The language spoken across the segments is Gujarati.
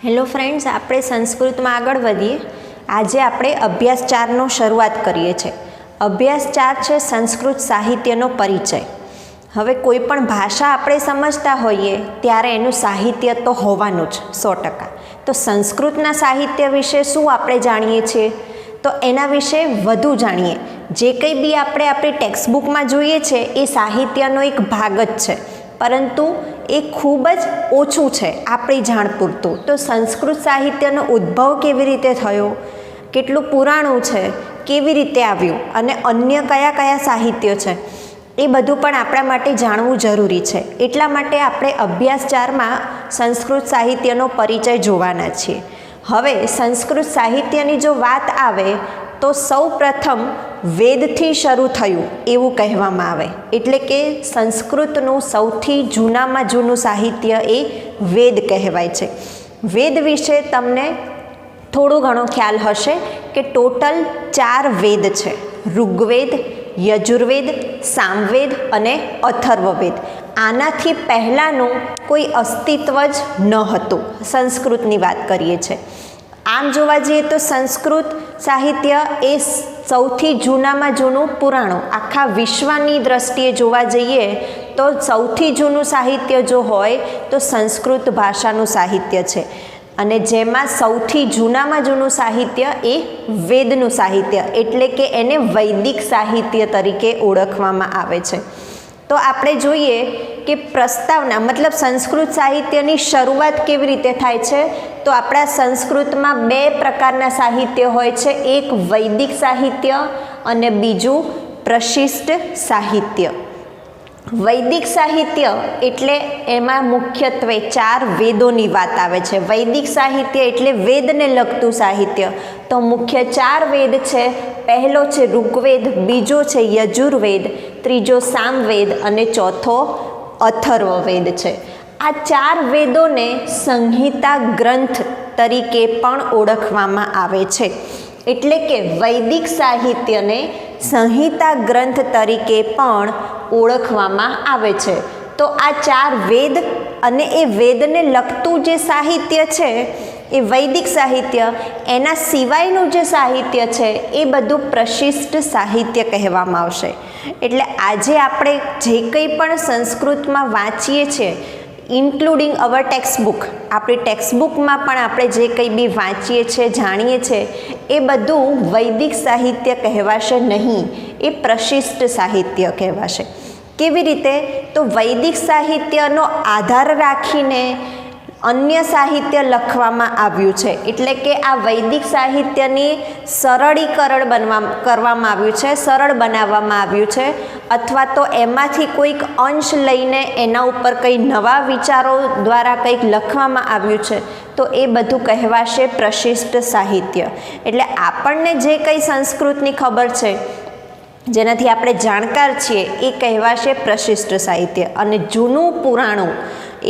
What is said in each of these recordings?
હેલો ફ્રેન્ડ્સ, આપણે સંસ્કૃતમાં આગળ વધીએ. આજે આપણે અભ્યાસ 4નો શરૂઆત કરીએ છીએ. અભ્યાસ 4 છે સંસ્કૃત સાહિત્યનો પરિચય. હવે કોઈ પણ ભાષા આપણે સમજતા હોઈએ ત્યારે એનું સાહિત્ય તો હોવાનું જ 100%. તો સંસ્કૃતના સાહિત્ય વિશે શું આપણે જાણીએ છીએ? તો એના વિશે વધુ જાણીએ. જે કંઈ બી આપણે આપણી ટેક્સ્ટબુકમાં જોઈએ છે એ સાહિત્યનો એક ભાગ જ છે, પરંતુ એ ખૂબ જ ઓછું છે આપણી જાણ પૂરતું. તો સંસ્કૃત સાહિત્યનો ઉદ્ભવ કેવી રીતે થયો, કેટલું પુરાણું છે, કેવી રીતે આવ્યું અને અન્ય કયા કયા સાહિત્ય છે, એ બધું પણ આપણા માટે જાણવું જરૂરી છે. એટલા માટે આપણે અભ્યાસ 4માં સંસ્કૃત સાહિત્યનો પરિચય જોવાના છીએ. હવે સંસ્કૃત સાહિત્યની જો વાત આવે તો સૌ પ્રથમ વેદથી શરૂ થયું એવું કહેવામાં આવે. એટલે કે સંસ્કૃતનું સૌથી જૂનામાં જૂનું સાહિત્ય એ વેદ કહેવાય છે. વેદ વિશે તમને થોડો ઘણો ખ્યાલ હશે કે ટોટલ 4 વેદ છે: ઋગ્વેદ, યજુર્વેદ, સામવેદ અને અથર્વવેદ. આનાથી પહેલાંનું કોઈ અસ્તિત્વ જ ન હતું. સંસ્કૃતની વાત કરીએ છીએ. આમ જોવા જઈએ તો સંસ્કૃત સાહિત્ય એ સૌથી જૂનામાં જૂનું પુરાણું. આખા વિશ્વની દ્રષ્ટિએ જોવા જઈએ તો સૌથી જૂનું સાહિત્ય જો હોય તો સંસ્કૃત ભાષાનું સાહિત્ય છે. અને જેમાં સૌથી જૂનામાં જૂનું સાહિત્ય એ વેદનું સાહિત્ય, એટલે કે એને વૈદિક સાહિત્ય તરીકે ઓળખવામાં આવે છે. તો આપણે જોઈએ કે પ્રસ્તાવના મતલબ સંસ્કૃત સાહિત્યની શરૂઆત કેવી રીતે થાય છે. તો આપણા સંસ્કૃતમાં 2 પ્રકારના સાહિત્ય હોય છે. એક વૈદિક સાહિત્ય અને બીજું પ્રશિષ્ટ સાહિત્ય. વૈદિક સાહિત્ય એટલે એમાં મુખ્યત્વે 4 વેદોની વાત આવે છે. વૈદિક સાહિત્ય એટલે વેદને લગતું સાહિત્ય. તો મુખ્ય 4 વેદ છે. પહેલો છે ઋગ્વેદ, બીજો છે યજુર્વેદ, ત્રીજો સામવેદ અને ચોથો અથર્વવેદ છે. આ 4 વેદોને સંહિતા ગ્રંથ તરીકે પણ ઓળખવામાં આવે છે. એટલે કે વૈદિક સાહિત્યને સંહિતા ગ્રંથ તરીકે પણ ઓળખવામાં આવે છે. તો આ 4 વેદ અને એ વેદને લગતું જે સાહિત્ય છે એ વૈદિક સાહિત્ય, એના સિવાયનું જે સાહિત્ય છે એ બધું પ્રશિષ્ટ સાહિત્ય કહેવામાં આવશે. એટલે આજે આપણે જે કંઈ પણ સંસ્કૃતમાં વાંચીએ છીએ, ઇન્ક્લુડિંગ અવર ટેક્સ્ટબુક, આપણી ટેક્સ્ટબુકમાં પણ આપણે જે કંઈ બી વાંચીએ છીએ, જાણીએ છીએ, એ બધું વૈદિક સાહિત્ય કહેવાશે નહીં, એ પ્રશિષ્ટ સાહિત્ય કહેવાશે. કેવી રીતે? તો વૈદિક સાહિત્યનો આધાર રાખીને અન્ય સાહિત્ય લખવામાં આવ્યું છે. એટલે કે આ વૈદિક સાહિત્યની સરળીકરણ કરવામાં આવ્યું છે, સરળ બનાવવામાં આવ્યું છે, અથવા તો એમાંથી કોઈક અંશ લઈને એના ઉપર કંઈ નવા વિચારો દ્વારા કંઈક લખવામાં આવ્યું છે. તો એ બધું કહેવાશે પ્રશિષ્ટ સાહિત્ય. એટલે આપણને જે કંઈ સંસ્કૃતની ખબર છે, જેનાથી આપણે જાણકાર છીએ, એ કહેવાશે પ્રશિષ્ટ સાહિત્ય. અને જૂનું પુરાણું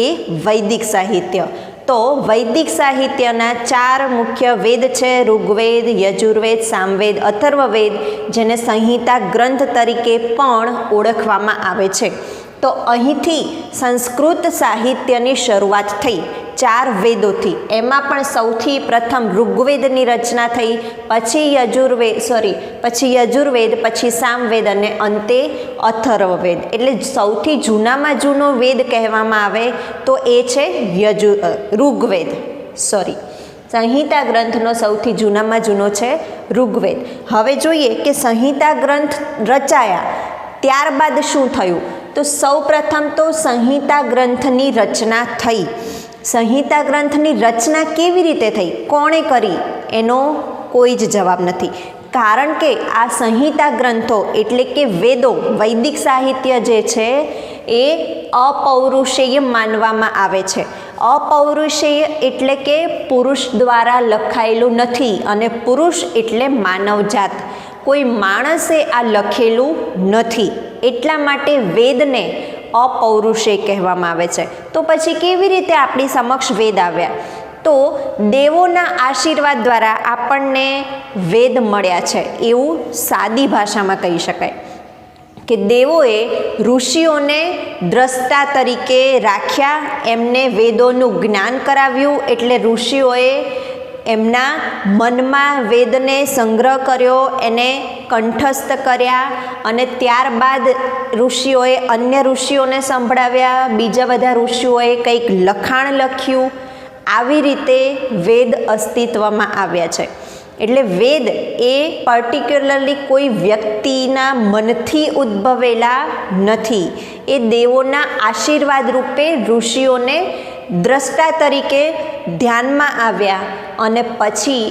એ વૈદિક સાહિત્ય. તો વૈદિક સાહિત્યના 4 મુખ્ય વેદ છે: ઋગ્વેદ, યજુર્વેદ, સામવેદ, અથર્વવેદ, જેને સંહિતા ગ્રંથ તરીકે પણ ઓળખવામાં આવે છે. તો અહીંથી સંસ્કૃત સાહિત્યની શરૂઆત થઈ 4 વેદોથી. એમાં પણ સૌથી પ્રથમ ઋગ્વેદની રચના થઈ, પછી યજુર્વેદ, પછી સામવેદ અને અંતે અથર્વવેદ. એટલે સૌથી જૂનામાં જૂનો વેદ કહેવામાં આવે તો એ છે ઋગ્વેદ. સંહિતા ગ્રંથનો સૌથી જૂનામાં જૂનો છે ઋગ્વેદ. હવે જોઈએ કે સંહિતા ગ્રંથ રચાયા ત્યારબાદ શું થયું. તો સૌ પ્રથમ તો સંહિતા ગ્રંથની રચના થઈ. સંહિતા ગ્રંથની રચના કેવી રીતે થઈ, કોણે કરી, એનો કોઈ જ જવાબ નથી. કારણ કે આ સંહિતા ગ્રંથો એટલે કે વેદો, વૈદિક સાહિત્ય જે છે એ અપૌરુષેય માનવામાં આવે છે. અપૌરુષેય એટલે કે પુરુષ દ્વારા લખાયેલું નથી, અને પુરુષ એટલે માનવજાત, કોઈ માણસે આ લખેલું નથી. એટલા માટે વેદને અપૌરુષેય કહેવામાં આવે છે. તો પછી કેવી રીતે આપણી સમક્ષ વેદ આવ્યા? તો દેવોના આશીર્વાદ દ્વારા આપણને વેદ મળ્યા છે, એવું સાદી ભાષામાં કહી શકાય. કે દેવોએ ઋષિઓને દ્રષ્ટા તરીકે રાખ્યા, એમને વેદોનું જ્ઞાન કરાવ્યું, એટલે ઋષિઓએ એમના મનમાં વેદને સંગ્રહ કર્યો, એને કંઠસ્થ કર્યા, અને ત્યારબાદ ઋષિઓએ અન્ય ઋષિઓને સંભળાવ્યા, બીજા બધા ઋષિઓએ કંઈક લખાણ લખ્યું. આવી રીતે વેદ અસ્તિત્વમાં આવ્યા છે. એટલે વેદ એ પર્ટિક્યુલરલી કોઈ વ્યક્તિના મનથી ઉદ્ભવેલા નથી. એ દેવોના આશીર્વાદ રૂપે ઋષિઓને દ્રષ્ટા તરીકે ધ્યાનમાં આવ્યા અને પછી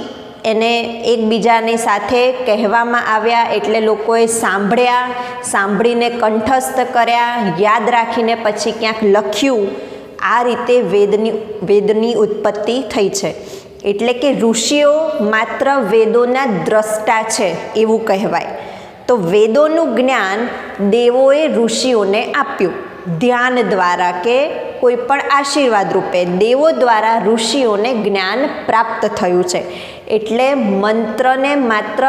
એને એકબીજાની સાથે કહેવામાં આવ્યા. એટલે લોકોએ સાંભળ્યા, સાંભળીને કંઠસ્થ કર્યા, યાદ રાખીને પછી ક્યાંક લખ્યું. આ રીતે વેદની ઉત્પત્તિ થઈ છે. એટલે કે ઋષિઓ માત્ર વેદોના દ્રષ્ટા છે એવું કહેવાય. તો વેદોનું જ્ઞાન દેવોએ ઋષિઓને આપ્યું ધ્યાન દ્વારા કે કોઈ પણ આશીર્વાદ રૂપે દેવો દ્વારા ઋષિઓને જ્ઞાન પ્રાપ્ત થયું છે. એટલે મંત્રને માત્ર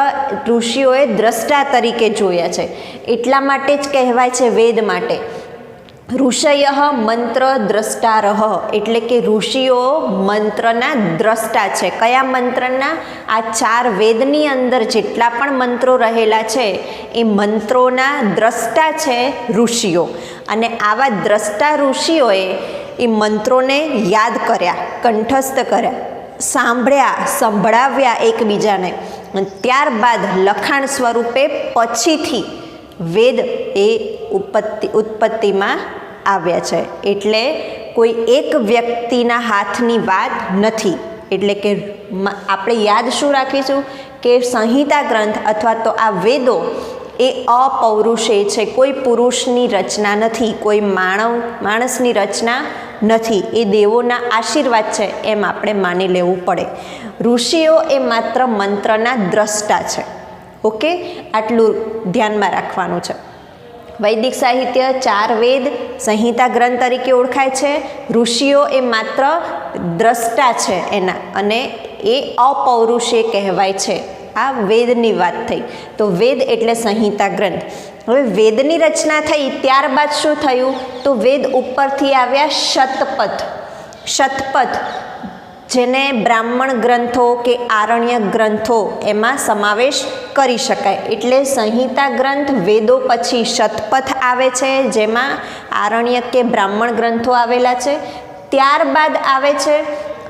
ઋષિઓએ દ્રષ્ટા તરીકે જોયા છે. એટલા માટે જ કહેવાય છે વેદ માટે ઋષય મંત્ર દ્રષ્ટારહ. એટલે કે ઋષિઓ મંત્રના દ્રષ્ટા છે. કયા મંત્રના? આ 4 વેદની અંદર જેટલા પણ મંત્રો રહેલા છે એ મંત્રોના દ્રષ્ટા છે ઋષિઓ. અને આવા દ્રષ્ટા ઋષિઓએ એ મંત્રોને યાદ કર્યા, કંઠસ્થ કર્યા, સાંભળ્યા, સંભળાવ્યા એકબીજાને, ત્યારબાદ લખાણ સ્વરૂપે પછીથી વેદ એ ઉત્પત્તિમાં આવ્યા છે. એટલે કોઈ એક વ્યક્તિના હાથની વાત નથી. એટલે કે આપણે યાદ શું રાખીશું કે સંહિતા ગ્રંથ અથવા તો આ વેદો એ અપૌરુષેય છે. કોઈ પુરુષની રચના નથી, કોઈ માણસની રચના નથી. એ દેવોના આશીર્વાદ છે એમ આપણે માની લેવું પડે. ઋષિઓ એ માત્ર મંત્રના દ્રષ્ટા છે. ઓકે, આટલું ધ્યાનમાં રાખવાનું છે. વૈદિક સાહિત્ય 4 વેદ સંહિતા ગ્રંથ તરીકે ઓળખાય છે. ઋષિઓ એ માત્ર દ્રષ્ટા છે એના, અને એ અપૌરુષેય કહેવાય છે. આ વેદની વાત થઈ. તો વેદ એટલે સંહિતા ગ્રંથ. હવે વેદની રચના થઈ ત્યારબાદ શું થયું? તો વેદ ઉપરથી આવ્યા શતપથ. શતપથ જેને બ્રાહ્મણ ગ્રંથો કે આરણ્ય ગ્રંથો એમાં સમાવેશ કરી શકાય. એટલે સંહિતા ગ્રંથ વેદો પછી શતપથ આવે છે, જેમાં આરણ્ય કે બ્રાહ્મણ ગ્રંથો આવેલા છે. ત્યારબાદ આવે છે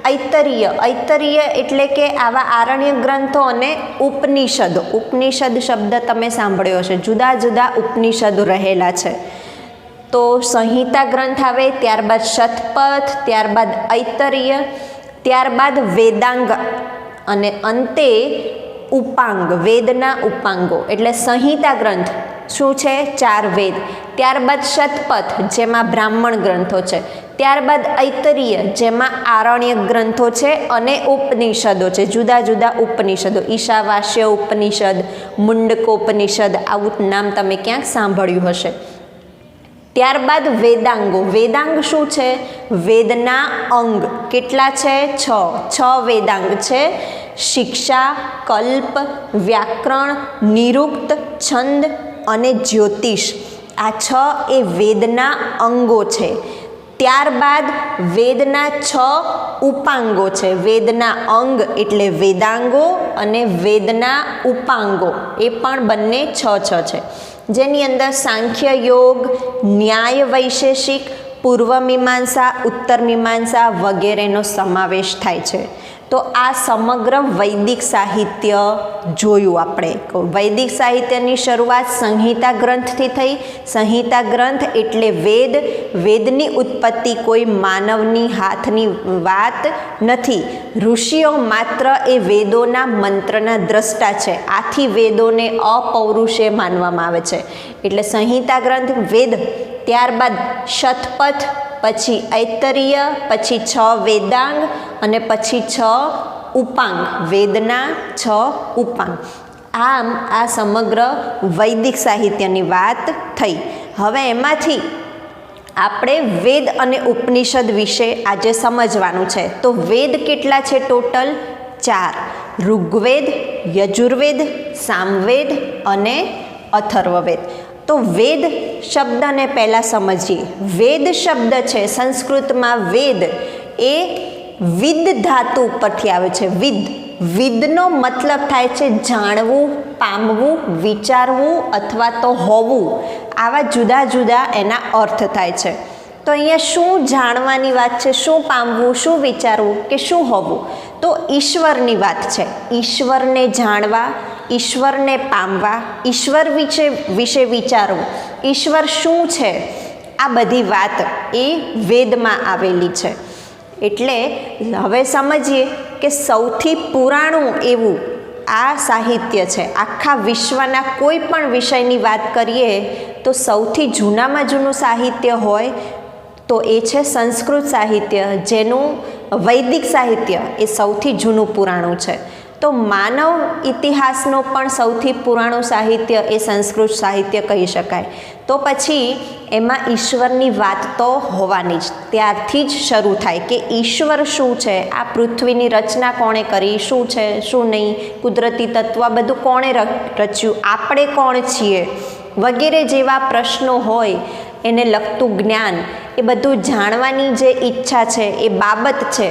ઐતરીય. ઐતરીય એટલે કે આવા આરણ્ય ગ્રંથો અને ઉપનિષદો. ઉપનિષદ શબ્દ તમે સાંભળ્યો હશે, જુદા જુદા ઉપનિષદો રહેલા છે. તો સંહિતા ગ્રંથ આવે, ત્યારબાદ શતપથ, ત્યારબાદ ઐતરીય, ત્યારબાદ વેદાંગ, અને અંતે ઉપાંગ, વેદના ઉપાંગો. એટલે સંહિતા ગ્રંથ શું છે? 4 વેદ. ત્યારબાદ શતપથ જેમાં બ્રાહ્મણ ગ્રંથો છે. ત્યારબાદ ઐતરીય જેમાં આરણ્ય ગ્રંથો છે અને ઉપનિષદો છે, જુદા જુદા ઉપનિષદો. ઈશાવાસ્ય ઉપનિષદ, મુંડકોપનિષદ, આવું નામ તમે ક્યાંક સાંભળ્યું હશે. ત્યારબાદ વેદાંગો. વેદાંગ શું છે? વેદના અંગ. કેટલા છે? 6 વેદાંગ છે. શિક્ષા, કલ્પ, વ્યાકરણ, નિરુક્ત, છંદ અને જ્યોતિષ. આ 6 એ વેદના અંગો છે. ત્યારબાદ વેદના 6 ઉપાંગો છે. વેદના અંગ એટલે વેદાંગો, અને વેદના ઉપાંગો એ પણ બંને 6 છે. જેની અંદર સાંખ્ય યોગ, ન્યાય વૈશેષિક, પૂર્વ મીમાંસા, ઉત્તર મીમાંસા વગેરેનો સમાવેશ થાય છે. તો આ સમગ્ર વૈદિક સાહિત્ય જોયું આપણે. વૈદિક સાહિત્યની શરૂઆત સંહિતા ગ્રંથથી થઈ. સંહિતા ગ્રંથ એટલે વેદ. વેદની ઉત્પત્તિ કોઈ માનવની હાથની વાત નથી. ઋષિઓ માત્ર એ વેદોના મંત્રના દ્રષ્ટા છે. આથી વેદોને અપૌરુષેય માનવામાં આવે છે. એટલે સંહિતા ગ્રંથ વેદ, ત્યારબાદ શતપથ, પછી ઐતરીય, પછી 6 વેદાંગ, અને પછી 6 ઉપાંગ. વેદના 6 ઉપાંગ. આમ આ સમગ્ર વૈદિક સાહિત્યની વાત થઈ. હવે એમાંથી આપણે વેદ અને ઉપનિષદ વિશે આજે સમજવાનું છે. તો વેદ કેટલા છે ટોટલ? 4. ઋગ્વેદ, યજુર્વેદ, સામવેદ અને અથર્વવેદ. તો વેદ શબ્દને પહેલાં સમજીએ. વેદ શબ્દ છે સંસ્કૃતમાં વેદ એ વિદ ધાતુ ઉપરથી આવે છે. વિદનો મતલબ થાય છે જાણવું, પામવું, વિચારવું અથવા તો હોવું. આવા જુદા જુદા એના અર્થ થાય છે. તો અહીંયા શું જાણવાની વાત છે, શું પામવું, શું વિચારવું કે શું હોવું? તો ઈશ્વરની વાત છે. ઈશ્વરને જાણવા, ઈશ્વરને પામવા, ઈશ્વર વિશે વિચારવું, ઈશ્વર શું છે, આ બધી વાત એ વેદમાં આવેલી છે. એટલે હવે સમજીએ કે સૌથી પુરાણું એવું આ સાહિત્ય છે. આખા વિશ્વના કોઈ પણ વિષયની વાત કરીએ તો સૌથી જૂનામાં જૂનું સાહિત્ય હોય તો એ છે સંસ્કૃત સાહિત્ય, જેનું વૈદિક સાહિત્ય એ સૌથી જૂનું પુરાણું છે. તો માનવ ઇતિહાસનો પણ સૌથી પુરાણું સાહિત્ય એ સંસ્કૃત સાહિત્ય કહી શકાય. તો પછી એમાં ઈશ્વરની વાત તો હોવાની જ. ત્યારથી જ શરૂ થાય કે ઈશ્વર શું છે, આ પૃથ્વીની રચના કોણે કરી, શું છે શું નહીં, કુદરતી તત્વ બધું કોણે રચ્યું, આપણે કોણ છીએ વગેરે જેવા પ્રશ્નો હોય એને લગતું જ્ઞાન, એ બધું જાણવાની જે ઈચ્છા છે, એ બાબત છે,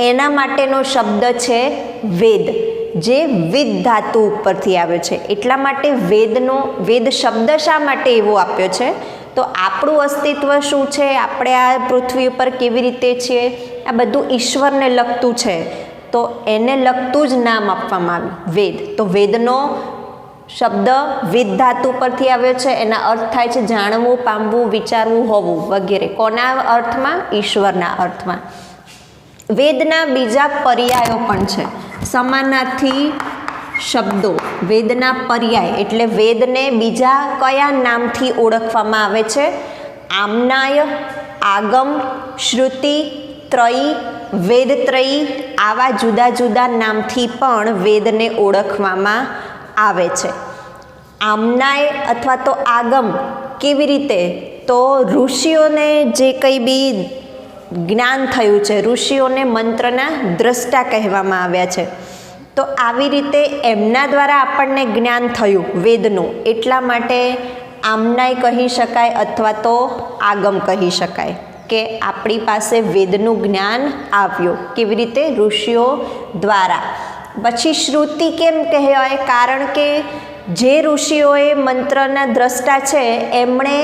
એના માટેનો શબ્દ છે વેદ, જે વિદ ધાતુ ઉપરથી આવ્યો છે. એટલા માટે વેદ શબ્દ શા માટે એવો આપ્યો છે? તો આપણું અસ્તિત્વ શું છે, આપણે આ પૃથ્વી ઉપર કેવી રીતે છીએ, આ બધું ઈશ્વરને લગતું છે. તો એને લગતું જ નામ આપવામાં આવ્યું વેદ. તો વેદનો શબ્દ વિદ ધાતુ પરથી આવ્યો છે. એના અર્થ થાય છે જાણવું, પામવું, વિચારવું, હોવું વગેરે. કોના અર્થમાં? ઈશ્વરના અર્થમાં. વેદના બીજા પર્યાયો પણ છે, સમાનાર્થી શબ્દો. વેદના પર્યાય એટલે વેદને બીજા કયા નામથી ઓળખવામાં આવે છે? આમ્નાય, આગમ, શ્રુતિ, ત્રયી, વેદત્રયી, આવા જુદા જુદા નામથી પણ વેદને ઓળખવામાં આવે છે. આમ્નાય અથવા તો આગમ કેવી રીતે? તો ઋષિઓને જે કંઈ બી જ્ઞાન થયું છે, ઋષિઓને મંત્રના દ્રષ્ટા કહેવામાં આવ્યા છે. તો આવી રીતે એમના દ્વારા આપણને જ્ઞાન થયું વેદનું, એટલા માટે આમ્નાય કહી શકાય અથવા તો આગમ કહી શકાય કે આપણી પાસે વેદનું જ્ઞાન આવ્યું. કેવી રીતે? ઋષિઓ દ્વારા. પછી શ્રુતિ કેમ કહેવાય? કારણ કે જે ઋષિઓએ મંત્રના દ્રષ્ટા છે એમણે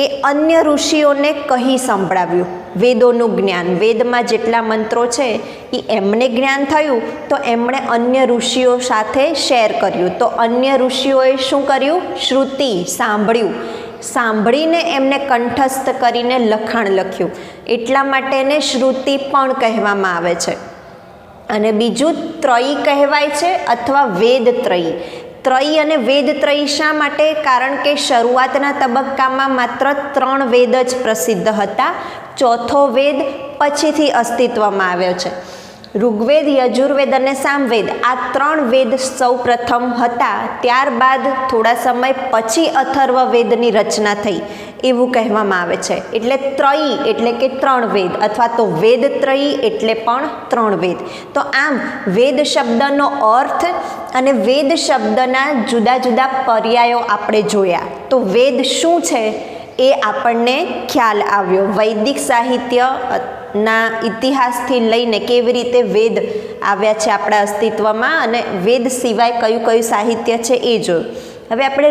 એ અન્ય ઋષિઓને કહી સંભળાવ્યું વેદોનું જ્ઞાન. વેદમાં જેટલા મંત્રો છે એ એમને જ્ઞાન થયું તો એમણે અન્ય ઋષિઓ સાથે શેર કર્યું. તો અન્ય ઋષિઓએ શું કર્યું? શ્રુતિ સાંભળ્યું, સાંભળીને એમને કંઠસ્થ કરીને લખાણ લખ્યું. એટલા માટે એને શ્રુતિ પણ કહેવામાં આવે છે. અને બીજું ત્રયી કહેવાય છે અથવા વેદત્રયી. ત્રયી અને વેદત્રયી શા માટે? કારણ કે શરૂઆતના તબક્કામાં માત્ર 3 વેદ જ પ્રસિદ્ધ હતા. ચોથો વેદ પછીથી અસ્તિત્વમાં આવ્યો છે. ઋગ્વેદ, યજુર્વેદ અને સામવેદ, આ 3 વેદ સૌ પ્રથમ હતા. ત્યારબાદ થોડા સમય પછી અથર્વવેદની રચના થઈ એવું કહેવામાં આવે છે. એટલે ત્રયી એટલે કે 3 વેદ અથવા તો વેદત્રયી એટલે પણ 3 વેદ. તો આમ વેદ શબ્દનો અર્થ અને વેદ શબ્દના જુદા જુદા પર્યાયો આપણે જોયા. તો વેદ શું છે એ આપણને ખ્યાલ આવ્યો. વૈદિક સાહિત્યના ઇતિહાસથી લઈને કેવી રીતે વેદ આવ્યા છે આપણા અસ્તિત્વમાં અને વેદ સિવાય કયું કયું સાહિત્ય છે એ જોયું. હવે આપણે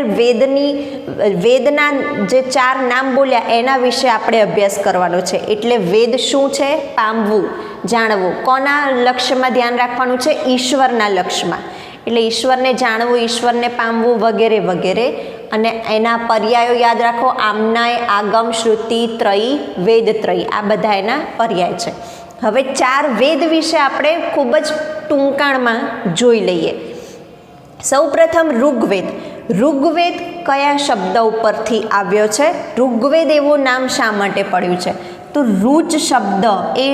વેદના જે 4 નામ બોલ્યા એના વિશે આપણે અભ્યાસ કરવાનો છે. એટલે વેદ શું છે? પામવું, જાણવું. કોના લક્ષ્યમાં ધ્યાન રાખવાનું છે? ઈશ્વરના લક્ષ્યમાં. એટલે ઈશ્વરને જાણવું, ઈશ્વરને પામવું વગેરે વગેરે. અને એના પર્યાયો યાદ રાખો: આમ્નાય, આગમ, શ્રુતિ, ત્રયી, વેદત્રયી. આ બધા એના પર્યાય છે. હવે 4 વેદ વિશે આપણે ખૂબ જ ટૂંકાણમાં જોઈ લઈએ. સૌપ્રથમ ઋગ્વેદ. ઋગ્વેદ કયા શબ્દ ઉપરથી આવ્યો છે? ઋગ્વેદ એવું નામ શા માટે પડ્યું છે? તો ઋજ શબ્દ એ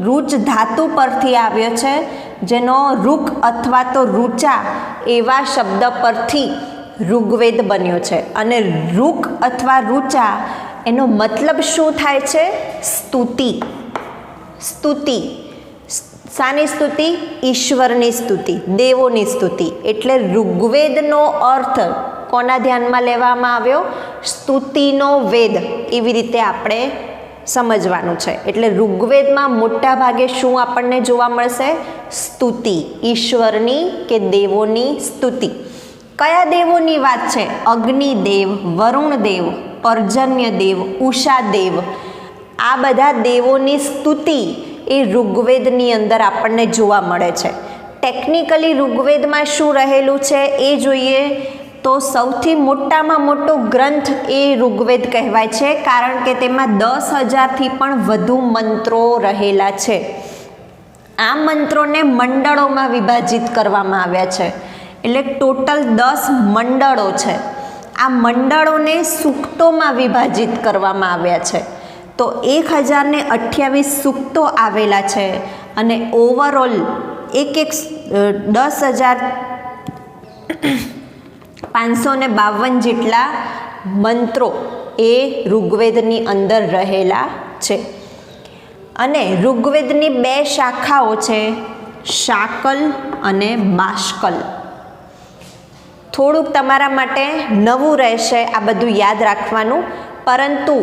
ઋજ ધાતુ પરથી આવ્યો છે, જેનો ઋક અથવા તો ઋચા એવા શબ્દ પરથી ઋગ્વેદ બન્યો છે. અને ઋક અથવા ઋચા એનો મતલબ શું થાય છે? સ્તુતિ. સ્તુતિ. શાની સ્તુતિ? ઈશ્વરની સ્તુતિ, દેવોની સ્તુતિ. એટલે ઋગ્વેદનો અર્થ કોના ધ્યાનમાં લેવામાં આવ્યો? સ્તુતિનો વેદ, એવી રીતે આપણે સમજવાનું છે. એટલે ઋગ્વેદમાં મોટા ભાગે શું આપણને જોવા મળશે? સ્તુતિ, ઈશ્વરની કે દેવોની સ્તુતિ. કયા દેવોની વાત છે? અગ્નિદેવ, વરુણદેવ, પર્જન્યદેવ, ઉષાદેવ, આ બધા દેવોની સ્તુતિ એ ઋગ્વેદની અંદર આપણને જોવા મળે છે. ટેકનિકલી ઋગ્વેદમાં શું રહેલું છે એ જોઈએ તો સૌથી મોટામાં મોટો ગ્રંથ એ ઋગ્વેદ કહેવાય છે, કારણ કે તેમાં 10,000થી પણ વધુ મંત્રો રહેલા છે. આ મંત્રોને મંડળોમાં વિભાજિત કરવામાં આવ્યા છે, એટલે ટોટલ 10 મંડળો છે. આ મંડળોને સૂક્તોમાં વિભાજિત કરવામાં આવ્યા છે. તો 1028 સૂક્તો આવેલા છે અને ઓવરઓલ એક 10,552 જેટલા મંત્રો એ ઋગ્વેદની અંદર રહેલા છે. અને ઋગ્વેદની 2 શાખાઓ છે, શાકલ અને બાષ્કલ. થોડુંક તમારા માટે નવું રહેશે આ બધું યાદ રાખવાનું, પરંતુ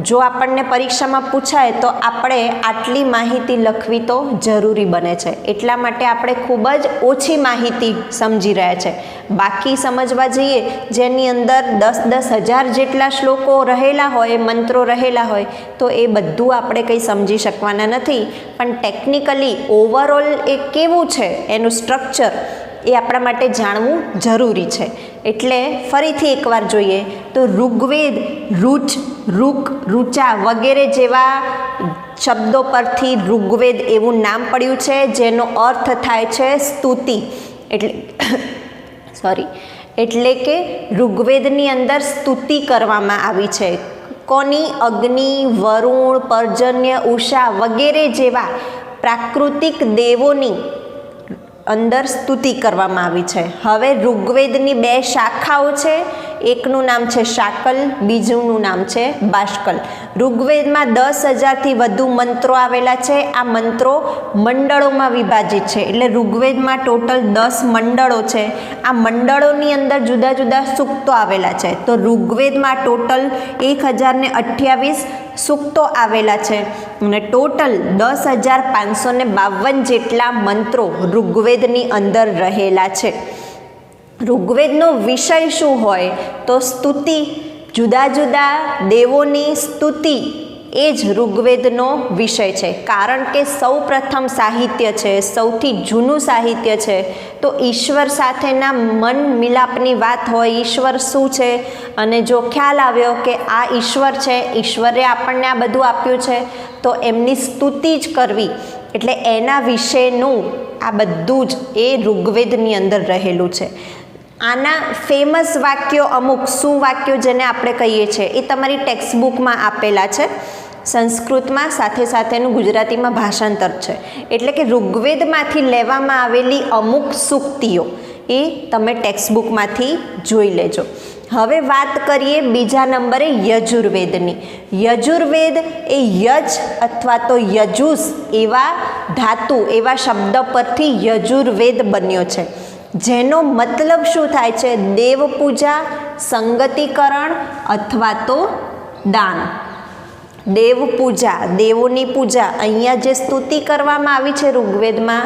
જો આપણને પરીક્ષામાં પૂછાય તો આપણે આટલી માહિતી લખવી તો જરૂરી બને છે. એટલા માટે આપણે ખૂબ જ ઓછી માહિતી સમજી રહ્યા છે. બાકી સમજવા જઈએ જેની અંદર 10,000 જેટલા શ્લોકો રહેલા હોય, મંત્રો રહેલા હોય, તો એ બધું આપણે કંઈ સમજી શકવાના નથી. પણ ટેકનિકલી ઓવરઓલ એ કેવું છે, એનું સ્ટ્રક્ચર એ આપણા માટે જાણવું જરૂરી છે. એટલે ફરીથી એકવાર જોઈએ તો ઋગ્વેદ ઋચ, ઋક, ઋચા વગેરે જેવા શબ્દો પરથી ઋગ્વેદ એવું નામ પડ્યું છે, જેનો અર્થ થાય છે સ્તુતિ. એટલે કે ઋગ્વેદની અંદર સ્તુતિ કરવામાં આવી છે. કોની? અગ્નિ, વરુણ, પર્જન્ય, ઉષા વગેરે જેવા પ્રાકૃતિક દેવોની અંદર સ્તુતિ કરવામાં આવી છે. હવે ઋગ્વેદની 2 શાખાઓ છે, એકનું નામ છે શાકલ, બીજુંનું નામ છે બાષ્કલ. ઋગ્વેદમાં 10,000થી વધુ મંત્રો આવેલા છે. આ મંત્રો મંડળોમાં વિભાજિત છે, એટલે ઋગ્વેદમાં ટોટલ 10 મંડળો છે. આ મંડળોની અંદર જુદા જુદા સૂક્તો આવેલા છે. તો ઋગ્વેદમાં ટોટલ 1028 સૂક્તો આવેલા છે અને ટોટલ 10,552 જેટલા મંત્રો ઋગ્વેદની અંદર રહેલા છે. ઋગ્વેદનો વિષય શું હોય તો સ્તુતિ, જુદા જુદા દેવોની સ્તુતિ એ જ ઋગ્વેદનો વિષય છે. કારણ કે સૌ પ્રથમ સાહિત્ય છે, સૌથી જૂનું સાહિત્ય છે. તો ઈશ્વર સાથેના મન મિલાપની વાત હોય, ઈશ્વર શું છે, અને જો ખ્યાલ આવ્યો કે આ ઈશ્વર છે, ઈશ્વરે આપણને આ બધું આપ્યું છે, તો એમની સ્તુતિ જ કરવી, એટલે એના વિશેનું આ બધું જ એ ઋગ્વેદની અંદર રહેલું છે. આના ફેમસ વાક્યો, અમુક શું વાક્યો જેને આપણે કહીએ છીએ, એ તમારી ટેક્સ્ટબુકમાં આપેલા છે. સંસ્કૃતમાં સાથે સાથેનું ગુજરાતીમાં ભાષાંતર છે. એટલે કે ઋગ્વેદમાંથી લેવામાં આવેલી અમુક સૂક્તિઓ એ તમે ટેક્સ્ટબુકમાંથી જોઈ લેજો. હવે વાત કરીએ બીજા નંબરે યજુર્વેદની. યજુર્વેદ એ યજ અથવા તો યજુસ એવા ધાતુ, એવા શબ્દ પરથી યજુર્વેદ બન્યો છે, જેનો મતલબ શું થાય છે? દેવ પૂજા, સંગતિકરણ અથવા તો દાન. દેવ પૂજા, દેવોની પૂજા. અહીંયા જે સ્તુતિ કરવામાં આવી છે ઋગ્વેદમાં,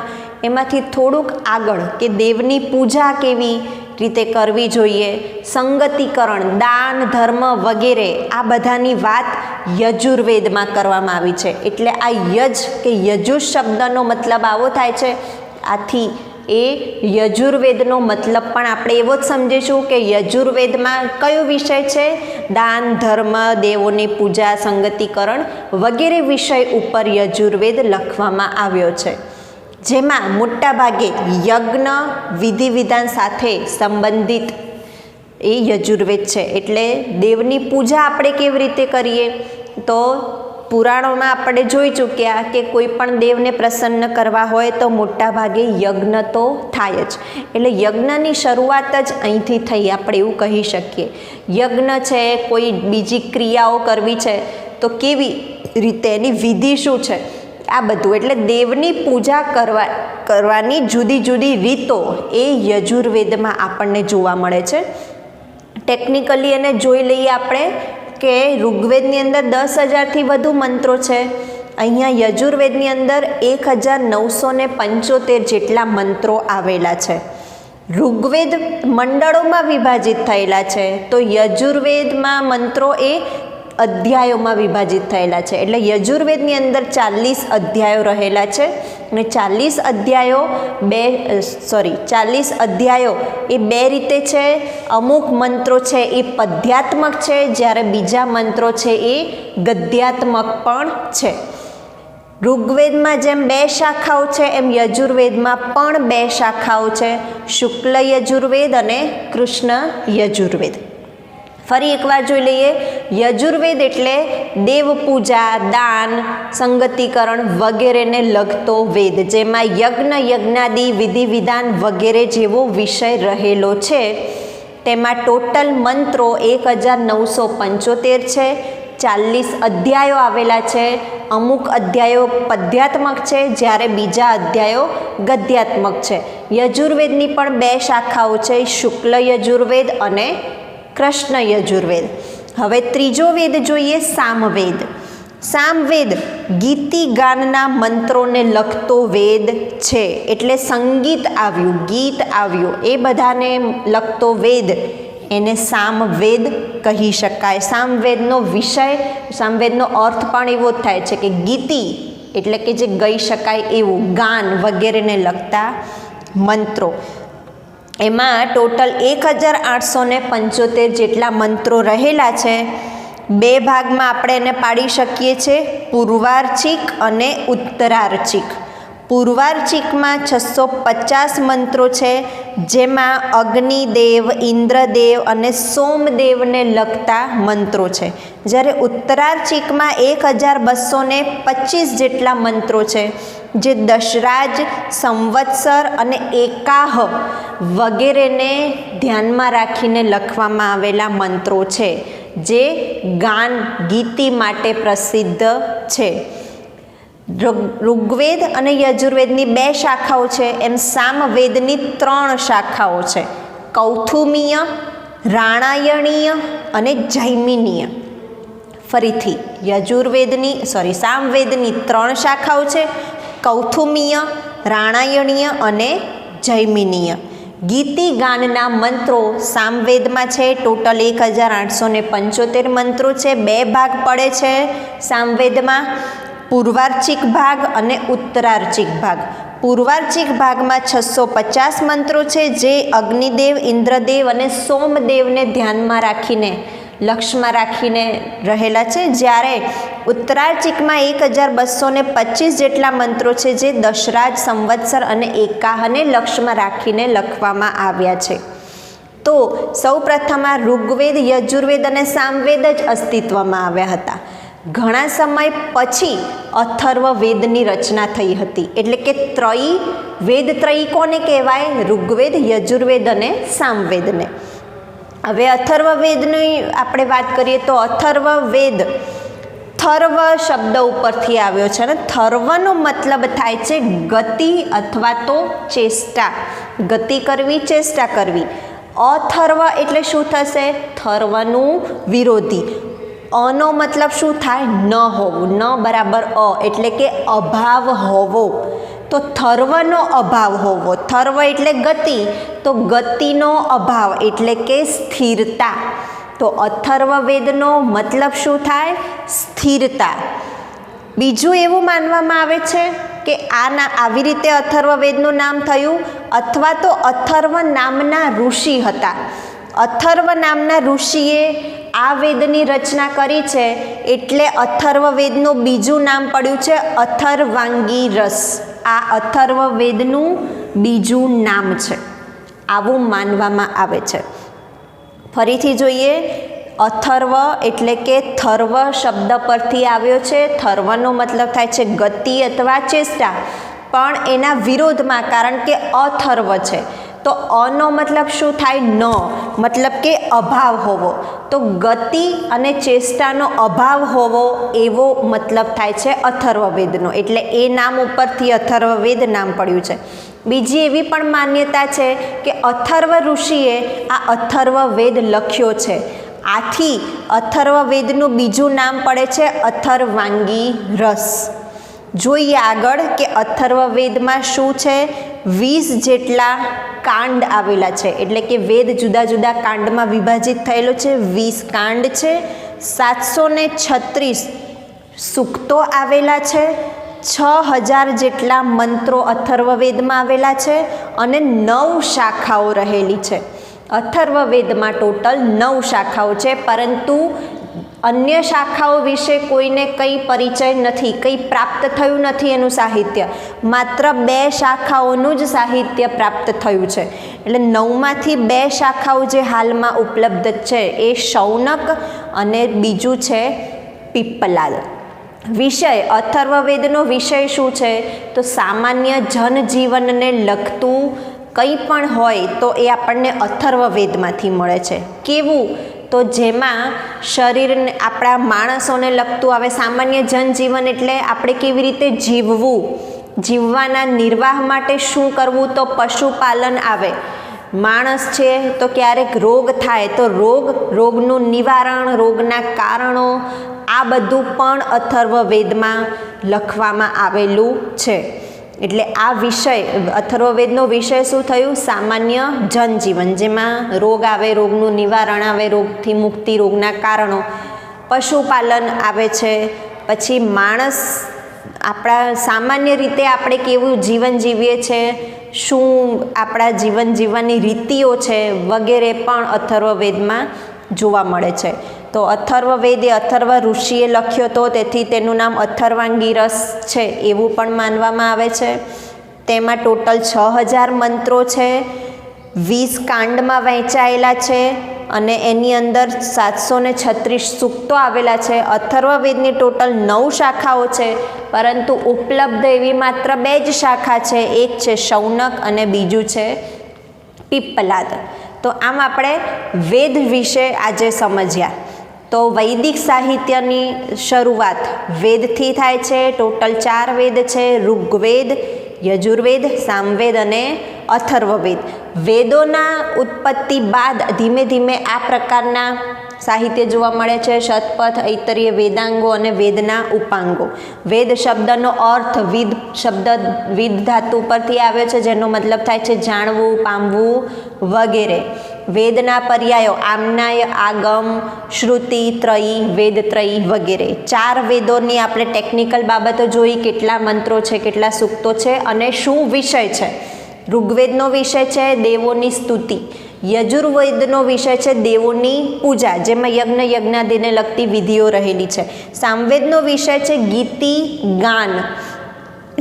એમાંથી થોડુંક આગળ કે દેવની પૂજા કેવી રીતે કરવી જોઈએ, સંગતિકરણ, દાન, ધર્મ વગેરે, આ બધાની વાત યજુર્વેદમાં કરવામાં આવી છે. એટલે આ યજ કે યજુષ શબ્દનો મતલબ આવો થાય છે. આથી એ યજુર્વેદનો મતલબ પણ આપણે એવો જ સમજીશું કે યજુર્વેદમાં કયો વિષય છે? દાન, ધર્મ, દેવોની પૂજા, સંગતિકરણ વગેરે વિષય ઉપર યજુર્વેદ લખવામાં આવ્યો છે, જેમાં મોટા ભાગે યજ્ઞ, વિધિ વિધાન સાથે સંબંધિત એ યજુર્વેદ છે. એટલે દેવની પૂજા આપણે કેવી રીતે કરીએ તો પુરાણોમાં આપણે જોઈ ચૂક્યા કે કોઈ પણ દેવને પ્રસન્ન કરવા હોય તો મોટા ભાગે યજ્ઞ તો થાય જ. એટલે યજ્ઞની શરૂઆત જ અહીંથી થઈ, આપણે એવું કહી શકીએ. યજ્ઞ છે, કોઈ બીજી ક્રિયાઓ કરવી છે તો કેવી રીતે, એની વિધિ શું છે, આ બધું. એટલે દેવની પૂજા કરવાની જુદી જુદી રીતો એ યજુર્વેદમાં આપણને જોવા મળે છે. ટેકનિકલી એને જોઈ લઈએ આપણે કે ઋગ્વેદની અંદર 10,000થી વધુ મંત્રો છે, અહીંયા યજુર્વેદની અંદર 1975 જેટલા મંત્રો આવેલા છે. ઋગ્વેદ મંડળોમાં વિભાજિત થયેલા છે, તો યજુર્વેદમાં મંત્રો એ અધ્યાયોમાં વિભાજિત થયેલા છે. એટલે યજુર્વેદની અંદર 40 અધ્યાયો રહેલા છે અને 40 અધ્યાયો એ બે રીતે છે. અમુક મંત્રો છે એ પદ્યાત્મક છે, જ્યારે બીજા મંત્રો છે એ ગદ્યાત્મક પણ છે. ઋગ્વેદમાં જેમ 2 શાખાઓ છે એમ યજુર્વેદમાં પણ 2 શાખાઓ છે, શુક્લ યજુર્વેદ અને કૃષ્ણ યજુર્વેદ. ફરી એકવાર જોઈ લઈએ. યજુર્વેદ એટલે દેવ પૂજા, દાન, સંગતિકરણ વગેરેને લગતો વેદ, જેમાં યજ્ઞ, યજ્ઞાદિ, વિધિ વિધાન વગેરે જેવો વિષય રહેલો છે. તેમાં ટોટલ મંત્રો 1975 છે. 40 અધ્યાયો આવેલા છે. અમુક અધ્યાયો પદ્યાત્મક છે, જ્યારે બીજા અધ્યાયો ગદ્યાત્મક છે. યજુર્વેદની પણ 2 શાખાઓ છે, શુક્લ યજુર્વેદ અને કૃષ્ણ યજુર્વેદ. હવે ત્રીજો વેદ જોઈએ, સામવેદ. સામવેદ ગીતિ ગાનના મંત્રોને લગતો વેદ છે, એટલે સંગીત આવ્યું, ગીત આવ્યું, એ બધાને લગતો વેદ, એને સામવેદ કહી શકાય. સામવેદનો વિષય, સામવેદનો અર્થ પણ એવો જ થાય છે કે ગીતિ એટલે કે જે ગાઈ શકાય એવું, ગાન વગેરેને લગતા મંત્રો. એમાં ટોટલ 1875 જેટલા મંત્રો રહેલા છે. 2 ભાગમાં આપણે એને પાડી શકીએ છીએ, પૂર્વાર્ચિક અને ઉત્તરાર્ચિક. પૂર્વાર્ચિકમાં 650 મંત્રો છે, જેમાં અગ્નિદેવ, ઇન્દ્રદેવ અને સોમદેવને લગતા મંત્રો છે. જ્યારે ઉત્તરાર્ચિકમાં 1225 જેટલા મંત્રો છે, જે દશરાજ, સંવત્સર અને એકાહ વગેરેને ધ્યાનમાં રાખીને લખવામાં આવેલા મંત્રો છે, જે ગાન, ગીતિ માટે પ્રસિદ્ધ છે. ઋગ્વેદ અને યજુર્વેદની 2 શાખાઓ છે, એમ સામવેદની 3 શાખાઓ છે, કૌથુમીય, રાણાયણીય અને જૈમિનીય. ફરીથી સામવેદની 3 શાખાઓ છે, કૌથુમીય, રાણાયણીય અને જૈમિનીય. ગીતિ ગાનના મંત્રો સામવેદમાં છે, ટોટલ 1875 મંત્રો છે. 2 ભાગ પડે છે સામવેદમાં, પૂર્વાર્ચિક ભાગ અને ઉત્તરાર્ચિક ભાગ. પૂર્વાર્ચિક ભાગમાં 650 મંત્રો છે, જે અગ્નિદેવ, ઇન્દ્રદેવ અને સોમદેવને ધ્યાનમાં રાખીને, લક્ષમાં રાખીને રહેલા છે. જ્યારે ઉત્તરાર્ચિકમાં 1225 જેટલા મંત્રો છે, જે દશરાજ, સંવત્સર અને એકાહને લક્ષમાં રાખીને લખવામાં આવ્યા છે. તો સૌપ્રથમ આ ઋગ્વેદ, યજુર્વેદ અને સામવેદ જ અસ્તિત્વમાં આવ્યા હતા. ઘણા સમય પછી અથર્વવેદની રચના થઈ હતી. એટલે કે ત્રયી, વેદ ત્રયી કોને કહેવાય? ઋગ્વેદ, યજુર્વેદ અને સામવેદને. હવે અથર્વવેદની આપણે વાત કરીએ તો અથર્વવેદ થર્વ શબ્દ ઉપરથી આવ્યો છે, અને થર્વનો મતલબ થાય છે ગતિ અથવા તો ચેષ્ટા, ગતિ કરવી, ચેષ્ટા કરવી. અથર્વ એટલે શું થશે? થર્વનું વિરોધી. અનો મતલબ શું થાય? ન હોવું. ન બરાબર અ એટલે કે અભાવ હોવો. તો થર્વનો અભાવ હોવો. થર્વ એટલે ગતિ, તો ગતિનો અભાવ એટલે કે સ્થિરતા. તો અથર્વવેદનો મતલબ શું થાય? સ્થિરતા. બીજું એવું માનવામાં આવે છે કે આવી રીતે અથર્વવેદનું નામ થયું, અથવા તો અથર્વ નામના ઋષિ હતા. અથર્વ નામના ઋષિએ આ વેદની રચના કરી છે, એટલે અથર્વવેદનું બીજું નામ પડ્યું છે અથર્વાંગી રસ. આ અથર્વવેદનું બીજું નામ છે, આવું માનવામાં આવે છે. ફરીથી જોઈએ, અથર્વ એટલે કે થર્વ શબ્દ પરથી આવ્યો છે. થર્વનો મતલબ થાય છે ગતિ અથવા ચેષ્ટા, પણ એના વિરોધમાં, કારણ કે અથર્વ છે તો અનો મતલબ શું થાય? ન. મતલબ કે અભાવ હોવો, તો ગતિ અને ચેષ્ટાનો અભાવ હોવો એવો મતલબ થાય છે અથર્વવેદનો, એટલે એ નામ ઉપરથી અથર્વવેદ નામ પડ્યું છે. બીજી એવી પણ માન્યતા છે કે અથર્વ ઋષિએ આ અથર્વવેદ લખ્યો છે, આથી અથર્વવેદનું બીજું નામ પડે છે અથર્વાંગી રસ. જોઈએ આગળ કે અથર્વવેદમાં શું છે. 20 જેટલા કાંડ આવેલા છે, એટલે કે વેદ જુદા જુદા કાંડમાં વિભાજિત થયેલો છે. 20 કાંડ છે, 736 સૂક્તો આવેલા છે, 6000 જેટલા મંત્રો અથર્વવેદમાં આવેલા છે અને 9 શાખાઓ રહેલી છે. અથર્વવેદમાં ટોટલ 9 શાખાઓ છે, પરંતુ અન્ય શાખાઓ વિશે કોઈને કંઈ પરિચય નથી, કંઈ પ્રાપ્ત થયું નથી એનું સાહિત્ય. માત્ર 2 શાખાઓનું જ સાહિત્ય પ્રાપ્ત થયું છે. એટલે 9માંથી 2 શાખાઓ જે હાલમાં ઉપલબ્ધ છે એ શૌનક અને બીજું છે પીપ્પલાદ. વિષય અથર્વવેદનો વિષય શું છે, તો સામાન્ય જનજીવનને લગતું કંઈ પણ હોય તો એ આપણને અથર્વવેદમાંથી મળે છે. કેવું, તો જેમાં શરીરને આપણા માણસોને લગતું આવે. સામાન્ય જનજીવન એટલે આપણે કેવી રીતે જીવવું, જીવવાના નિર્વાહ માટે શું કરવું, તો પશુપાલન આવે. માણસ છે તો ક્યારેક રોગ થાય તો રોગનું નિવારણ, રોગના કારણો, આ બધું પણ અથર્વવેદમાં લખવામાં આવેલું છે. એટલે આ વિષય અથર્વવેદનો વિષય શું થયું, સામાન્ય જનજીવન, જેમાં રોગ આવે, રોગનું નિવારણ આવે, રોગથી મુક્તિ, રોગના કારણો, પશુપાલન આવે છે, પછી માણસ આપણા સામાન્ય રીતે આપણે કેવું જીવન જીવીએ છીએ, શું આપણા જીવન જીવવાની રીતિઓ છે વગેરે પણ અથર્વવેદમાં જોવા મળે છે. તો અથર્વવેદ એ અથર્વ ઋષિએ લખ્યો હતો, તેથી તેનું નામ અથર્વાંગી રસ છે એવું પણ માનવામાં આવે છે. તેમાં ટોટલ 6000 મંત્રો છે, 20 કાંડમાં વહેંચાયેલા છે અને એની અંદર 736 સૂક્તો આવેલા છે. અથર્વવેદની ટોટલ 9 શાખાઓ છે, પરંતુ ઉપલબ્ધ એવી માત્ર 2 જ શાખા છે, એક છે શૌનક અને બીજું છે પીપ્પલાદ. તો આમ આપણે વેદ વિશે આજે સમજ્યા. તો વૈદિક સાહિત્યની શરૂઆત વેદથી થાય છે. ટોટલ 4 વેદ છે, ઋગ્વેદ, યજુર્વેદ, સામવેદ અને અથર્વવેદ. વેદોના ઉત્પત્તિ બાદ ધીમે ધીમે આ પ્રકારના સાહિત્ય જોવા મળે છે. શતપથ, ઐતરેય, વેદાંગો અને વેદના ઉપાંગો. વેદ શબ્દનો અર્થ વિદ ધાતુ પરથી આવ્યો છે, જેનો મતલબ થાય છે જાણવું, પામવું વગેરે. વેદના પર્યાયો આમ્નાય, આગમ, શ્રુતિ, ત્રયી, વેદત્રયી વગેરે. 4 વેદોની આપણે ટેકનિકલ બાબતો જોઈ, કેટલા મંત્રો છે, કેટલા સૂક્તો છે અને શું વિષય છે. ઋગ્વેદનો વિષય છે દેવોની સ્તુતિ. યજુર્વેદનો વિષય છે દેવોની પૂજા, જેમાં યજ્ઞાદિને લગતી વિધિઓ રહેલી છે. સામવેદનો વિષય છે ગીતિ, ગાન.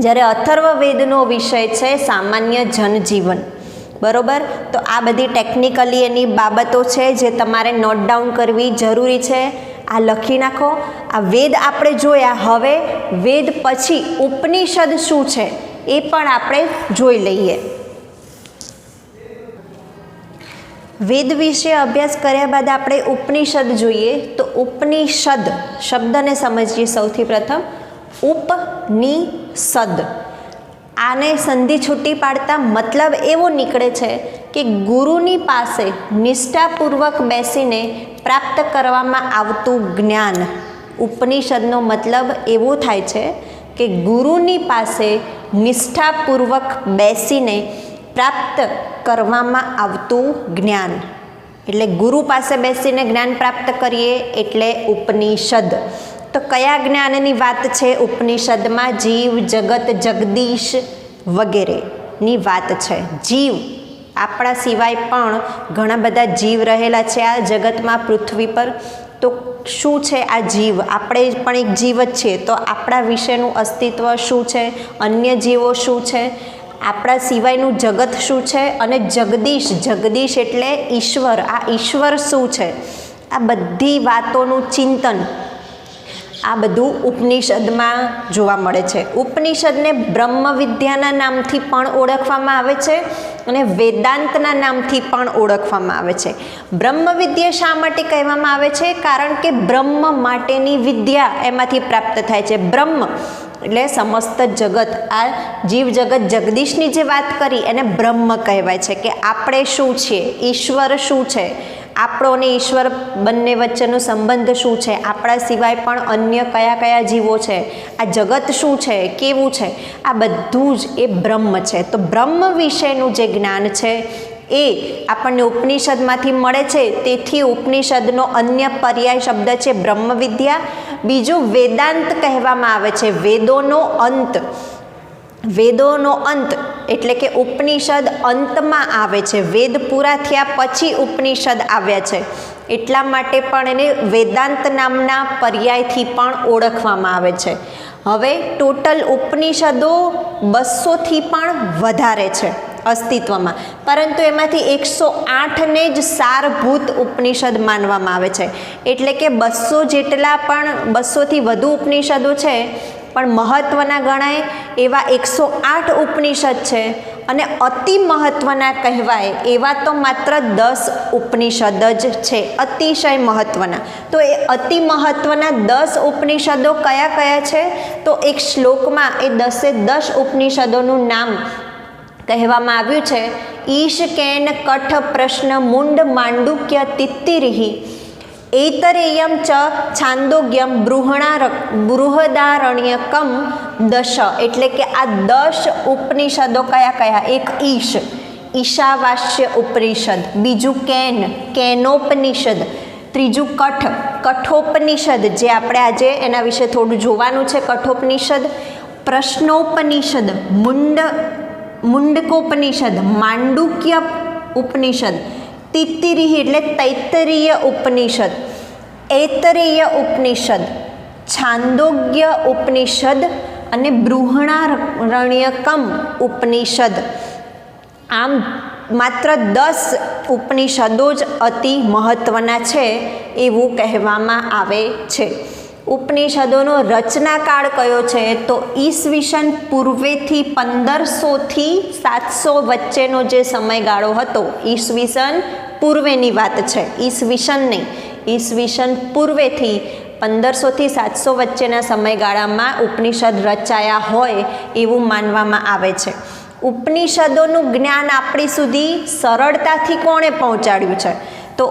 જ્યારે અથર્વવેદનો વિષય છે સામાન્ય જનજીવન. બરોબર. તો આ બધી ટેકનિકલી એની બાબતો છે જે તમારે નોટ ડાઉન કરવી જરૂરી છે. આ લખી નાખો. આ વેદ આપણે જોયા, હવે વેદ પછી ઉપનિષદ શું છે એ પણ આપણે જોઈ લઈએ. વેદ વિશે અભ્યાસ કર્યા બાદ આપણે ઉપનિષદ જોઈએ. તો ઉપનિષદ શબ્દને સમજીએ. સૌથી પ્રથમ ઉપનિષદ, આને સંધિ છૂટી પાડતા મતલબ એવો નીકળે છે કે ગુરુની પાસે નિષ્ઠાપૂર્વક બેસીને પ્રાપ્ત કરવામાં આવતું જ્ઞાન. ઉપનિષદનો મતલબ એવો થાય છે કે ગુરુની પાસે નિષ્ઠાપૂર્વક બેસીને પ્રાપ્ત કરવામાં આવતું જ્ઞાન. એટલે ગુરુ પાસે બેસીને જ્ઞાન પ્રાપ્ત કરીએ એટલે ઉપનિષદ. તો કયા જ્ઞાનની વાત છે ઉપનિષદમાં? જીવ, જગત, જગદીશ વગેરેની વાત છે. જીવ, આપણા સિવાય પણ ઘણા બધા જીવ રહેલા છે આ જગતમાં, પૃથ્વી પર. તો શું છે આ જીવ? આપણે પણ એક જીવ જ છીએ. તો આપણા વિશેનું અસ્તિત્વ શું છે, અન્ય જીવો શું છે, આપણા સિવાયનું જગત શું છે, અને જગદીશ, જગદીશ એટલે ઈશ્વર, આ ઈશ્વર શું છે, આ બધી વાતોનું ચિંતન આ બધું ઉપનિષદમાં જોવા મળે છે. ઉપનિષદને બ્રહ્મ વિદ્યાના નામથી પણ ઓળખવામાં આવે છે અને વેદાંતના નામથી પણ ઓળખવામાં આવે છે. બ્રહ્મ વિદ્યા શા માટે કહેવામાં આવે છે? કારણ કે બ્રહ્મ માટેની વિદ્યા એમાંથી પ્રાપ્ત થાય છે. બ્રહ્મ એટલે સમસ્ત જગત, આ જીવ જગત જગદીશની જે વાત કરી એને બ્રહ્મ કહેવાય છે. કે આપણે શું છીએ, ઈશ્વર શું છે, આપણો અને ઈશ્વર બંને વચ્ચેનો સંબંધ શું છે, આપણા સિવાય પણ અન્ય કયા કયા જીવો છે, આ જગત શું છે, કેવું છે, આ બધું જ એ બ્રહ્મ છે. તો બ્રહ્મ વિશેનું જે જ્ઞાન છે એ આપણને ઉપનિષદમાંથી મળે છે. તેથી ઉપનિષદનો અન્ય પર્યાય શબ્દ છે બ્રહ્મ વિદ્યા. બીજું વેદાંત કહેવામાં આવે છે, વેદોનો અંત. વેદોનો અંત એટલે કે ઉપનિષદ અંતમાં આવે છે. વેદ પૂરા થયા પછી ઉપનિષદ આવ્યા છે, એટલા માટે પણ એને વેદાંત નામના પર્યાયથી પણ ઓળખવામાં આવે છે. હવે ટોટલ ઉપનિષદો 200થી પણ વધારે છે અસ્તિત્વમાં, પરંતુ એમાંથી 108ને જ સારભૂત ઉપનિષદ માનવામાં આવે છે. એટલે કે 200 જેટલા પણ 200થી વધુ ઉપનિષદો છે, પણ મહત્ત્વના ગણાય એવા 108 ઉપનિષદ છે. અને અતિ મહત્ત્વના કહેવાય એવા તો માત્ર 10 ઉપનિષદ જ છે, અતિશય મહત્ત્વના. તો એ અતિ મહત્ત્વના 10 ઉપનિષદો કયા કયા છે? તો એક શ્લોકમાં એ 10 ઉપનિષદોનું નામ કહેવામાં આવ્યું છે. ઈશ કેન કઠ પ્રશ્ન મુંડ માંડુક્ય તિત્તિરિહિ એતરેયમ ચ છાંદોગ્યમ બૃહદારણ્યકમ 10. એટલે કે આ 10 ઉપનિષદો કયા કયા? એક ઈશ, ઈશાવાસ્ય ઉપનિષદ. બીજું કેન, કેનોપનિષદ. ત્રીજું કઠ, કઠોપનિષદ, જે આપણે આજે એના વિશે થોડું જોવાનું છે. કઠોપનિષદ. પ્રશ્નોપનિષદ, મુંડકોપનિષદ, માંડુક્ય ઉપનિષદ. તિત્તિરિહિ એટલે તૈત્તરીય ઉપનિષદ, એતરેય ઉપનિષદ, છાંદોગ્ય ઉપનિષદ અને બૃહદારણ્યકમ ઉપનિષદ. આમ માત્ર 10 ઉપનિષદો જ અતિ મહત્ત્વના છે એવું કહેવામાં આવે છે. ઉપનિષદોનો રચનાકાળ કયો છે? તો ઈસવીસન પૂર્વેથી 1500થી 700 વચ્ચેનો જે સમયગાળો હતો, ઈસવીસન પૂર્વેની વાત છે, ઈસવીસન નહીં, ઈસવીસન પૂર્વેથી 1500થી 700 વચ્ચેના સમયગાળામાં ઉપનિષદ રચાયા હોય એવું માનવામાં આવે છે. ઉપનિષદોનું જ્ઞાન આપણી સુધી સરળતાથી કોણે પહોંચાડ્યું છે? તો